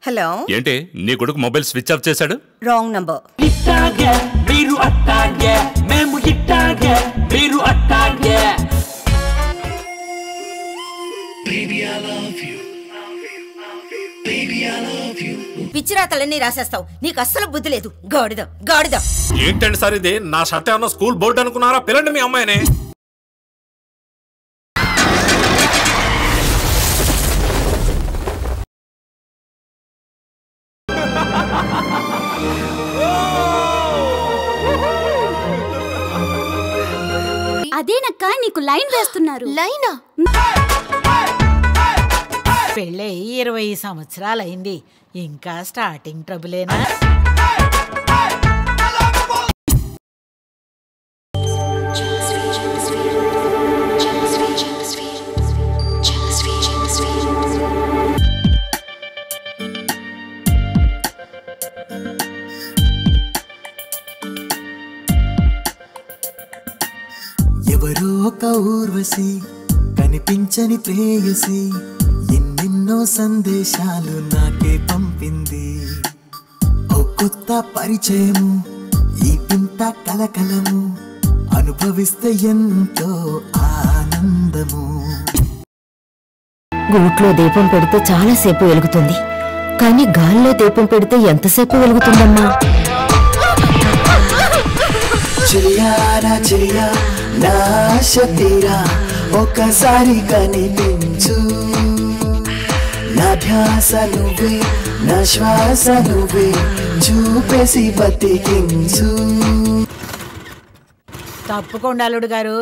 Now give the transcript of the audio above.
Hello ఏంటి నీ కొడుకు మొబైల్ స్విచ్ ఆఫ్ చేశాడు? Wrong number. పిచ్చిరాతలన్నీ రాసేస్తావు, నీకు అస్సలు బుద్ధి లేదు. గాడిద గాడిద. ఏంటండి సార్ ఇది? నా షర్ట్ ఏమన్నా స్కూల్ బోర్డు అనుకున్నారా? పిల్లండి మీ అమ్మాయిని. అదేనక్క నీకు లైన్ వేస్తున్నారు. లైనా? పెళ్ళై 20 సంవత్సరాలైంది, ఇంకా స్టార్టింగ్ ట్రబులేనా? ఎవరో ఒక ఊర్వశి, కనిపించని ప్రేయసి, ఎన్నెన్నో సందేశాలు నాకే పంపింది. ఓ కొత్త పరిచయము, ఈ వింత కలకలము, అనుభవిస్తే ఎంతో ఆనందము. గూట్లో దీపం పెడితే చాలాసేపు వెలుగుతుంది, కానీ గాల్లో దీపం పెడితే ఎంతసేపు వెలుగుతుందమ్మా? చెయ్యారా చెయ్యా నా ఆశ తీరా, ఒకసారి కనిపించు. నా ధ్యాస నువ్వే, నా శ్వాస నువ్వే, చూపేసి బతికించు. తప్పకుండా అల్లుడు గారు.